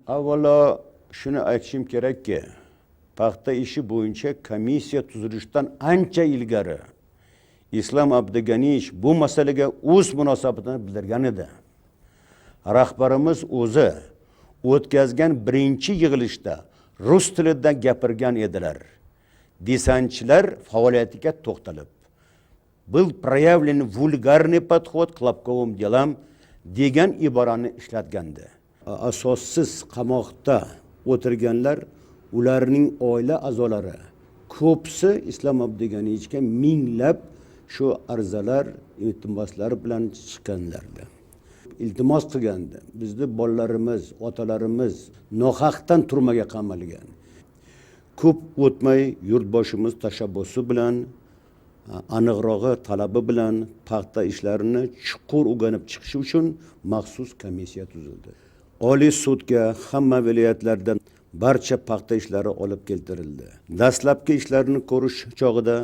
Avvalo shuni aytishim kerakki, paxta ishi bo'yicha komissiya tuzilishdan ancha ilgari Islom Abduganiyevich bu masalaga o'z munosabatini bildirgan edi. Rahbarimiz o'zi o'tkazgan birinchi yig'ilishda rus tilida gapirgan edilar. Desantchilar faoliyatiga to'xtalib, был проявлен вульгарный подход к лобковым делам degan iborani ishlatgandi. Asossiz qamoqda o'tirganlar, ularning oila a'zolari ko'psi Islom Abduganiyevichga minglab shu arzalar, iltimoslar bilan chiqqanlardi. Iltimos qilgandi. Bizni bolalarimiz, otalarimiz nohaqdan turmaga qamalgan. Ko'p o'tmay yurtboshimiz tashabbusi bilan, aniqrog'i talabi bilan paxta ishlarini chuqur o'rganib chiqish uchun maxsus komissiya tuzildi. Oliy sudga hamma viloyatlardan barcha paxta ishlari olib keltirildi. Dastlabki ishlarni ko'rish chog'ida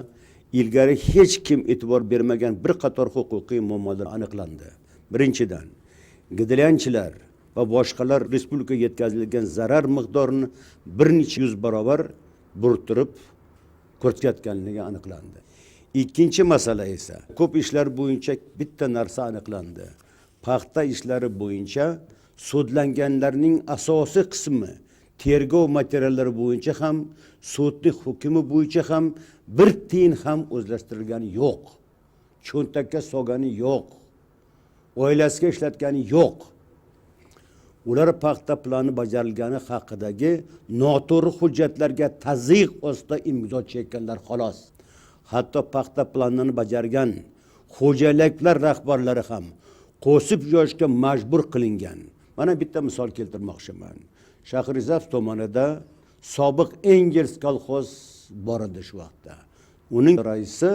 ilgari hech kim e'tibor bermagan bir qator huquqiy muammolar aniqlandi. Birinchidan, gidlyanchilar va boshqalar respublikaga yetkazilgan zarar miqdorini bir necha yuz barobar burtirib ko'rsatganligi aniqlandi. Ikkinchi masala esa ko'p ishlar bo'yicha bitta narsa aniqlandi. Paxta ishlari bo'yicha sudlanganlarning asosiy qismi tergov materiallari bo'yicha ham, sudning hukmi bo'yicha ham bir tiyin ham o'zlashtirilgani yo'q. Cho'ntakka solgani yo'q. Oilasiga ishlatgani yo'q. Ular paxta plani bajarilgani haqidagi noto'g'ri hujjatlarga tazyiq ostida imzo chekkanlar xolos. Hatto paxta planini bajargan xo'jaliklar rahbarlari ham qo'sib yoshga majbur qilingan. Mana bitta misol keltirmoqchiman. Shahrizabz tumanida sobiq Engels kolxoz bor edi shu vaqtda. Uning raisi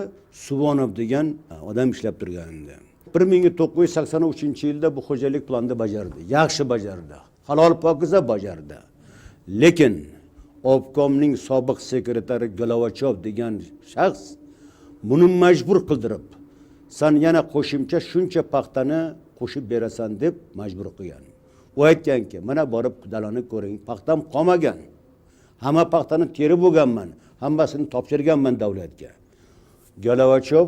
Suvonov degan odam ishlab turgan edi. 1983-yilda bu xo'jalik planni bajardi. Yaxshi bajardi. Halol pokiza bajardi. Lekin obkomning sobiq sekretari Golovachov degan shaxs buni majbur qildirib, sen yana qo'shimcha shuncha paxtani qo'shib berasan deb majbur qilgan. U aytganki, mana borib dalani ko'ring, paxtam qolmagan. Hamma paxtani terib bo'lganman, hammasini topshirganman davlatga. Golovachov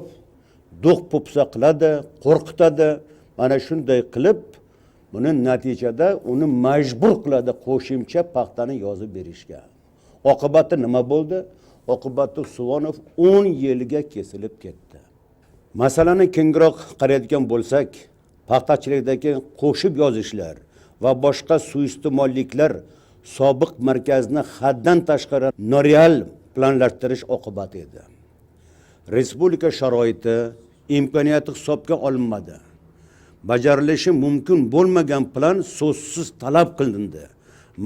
do'q popsa qiladi, qo'rqitadi. Mana shunday qilib, buni natijada uni majbur qiladi qo'shimcha paxtani yozib berishga. Oqibati nima bo'ldi? Oqibati Suvonov 10 yilga kesilib ketdi. Masalani kengroq qaraydigan bo'lsak, paxtachilikdagi qo'shib yozishlar va boshqa suiiste'molliklar sobiq markazni haddan tashqari noreal planlashtirish oqibati edi. Respublika sharoiti, imkoniyati hisobga olinmadi. Bajarilishi mumkin bo'lmagan plan so'zsiz talab qilindi.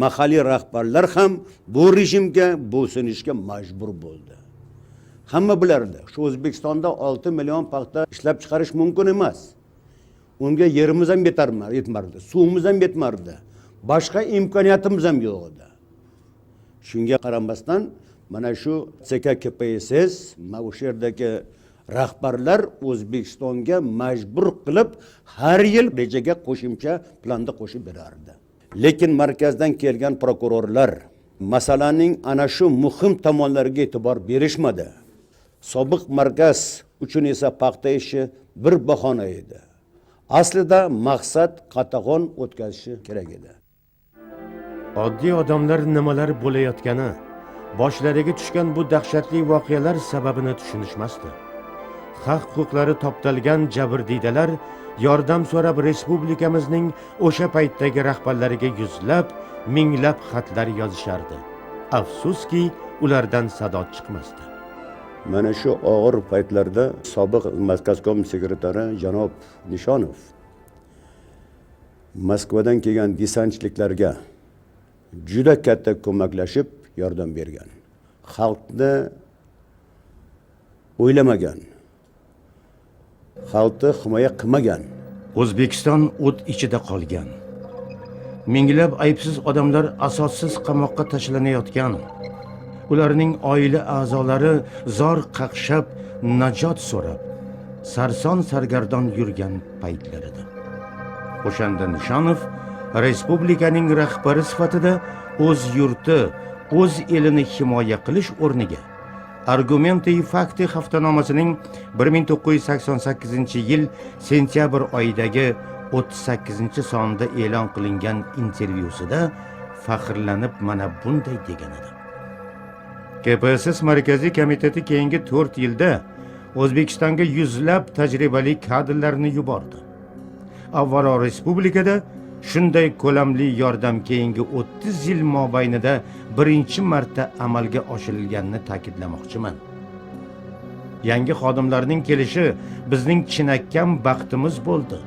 Mahalliy rahbarlar ham bu rejimga bo'ysunishga majbur bo'ldi. Hamma bilardi, shu O'zbekistonda 6 million paxta ishlab chiqarish mumkin emas. Unga yerimiz ham yetmardi, suvimiz ham yetmardi. Boshqa imkoniyatimiz ham yo'q edi. Shunga qaramasdan mana shu CKKPSS, o'sha yerdagi rahbarlar O'zbekistonga majbur qilib har yil rejaga qo'shimcha planda qo'shib berardi. Lekin markazdan kelgan prokurorlar masalaning ana shu muhim tomonlariga e'tibor berishmadi. Sobiq markaz uchun esa paxta ishi bir bahona edi. Aslida maqsad qatag'on o'tkazishi kerak edi. Oddiy odamlar nimalar bo'layotgani, boshlariga tushgan bu dahshatli voqealar sababini tushunishmasdi. Haq huquqlari toptalgan jabrdiydalar yordam so'rab respublikamizning o'sha paytdagi rahbarlariga yuzlab, minglab xatlar yozishardi. Afsuski, ulardan sado chiqmasdi. Mana shu og'ir paytlarda sobiq markazkom sekretari janob Nishonov Moskvadan kelgan desantchiliklarga juda katta ko'maklashib yordam bergan. Xalqni o'ylamagan. Xalqni himoya qilmagan. O'zbekiston o't ichida qolgan. Minglab aybsiz odamlar asossiz qamoqqa tashlanayotgan. Ularning oila a'zolari zor qaqshab, najot so'rab, sarson sargardon yurgan paytlar edi. O'shanda Nishonov respublikaning rahbari sifatida o'z yurti, o'z elini himoya qilish o'rniga Argumenti fakti haftanomasining 1988-yil sentyabr oyidagi 38-sonida e'lon qilingan intervyusida faxrlanib mana bunday degan edi. KPSS markaziy komiteti keyingi 4 yilda O'zbekistonga yuzlab tajribali kadrlarni yubordi. Avvalo respublikada shunday ko'lamli yordam keyingi 30 yil mobaynida birinchi marta amalga oshirilganini ta'kidlamoqchiman. Yangi xodimlarning kelishi bizning chinakam baxtimiz bo'ldi.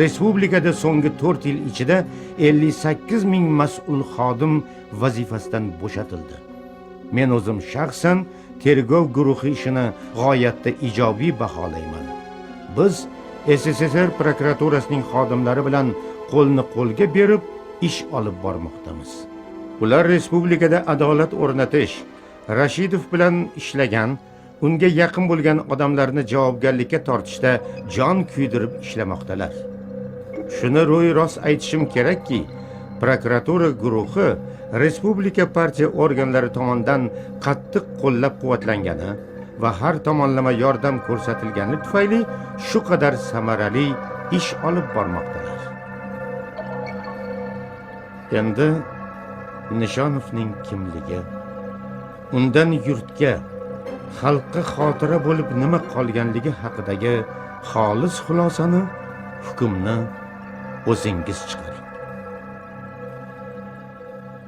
Respublikada so'nggi 4 yil ichida 58 ming mas'ul xodim vazifasidan bo'shatildi. Men o'zim shaxsan tergov guruhi ishini g'oyatda ijobiy baholayman. Biz SSSR prokuraturasining xodimlari bilan qo'lni qo'lga berib ish olib bormoqdamiz. Ular respublikada adolat o'rnatish, Rashidov bilan ishlagan, unga yaqin bo'lgan odamlarni javobgarlikka tortishda jon kuydirib ishlamoqdalar. Shuni ro'y rost aytishim kerakki, prokuratura guruhi respublika partiya organlari tomonidan qattiq qo'llab-quvvatlangani va har tomonlama yordam ko'rsatilgani tufayli shu qadar samarali ish olib bormoqdalar. Endi Nishonovning kimligi, undan yurtga, xalqqa xotira bo'lib nima qolganligi haqidagi xolis xulosani, hukmni o'zingiz chiqaring.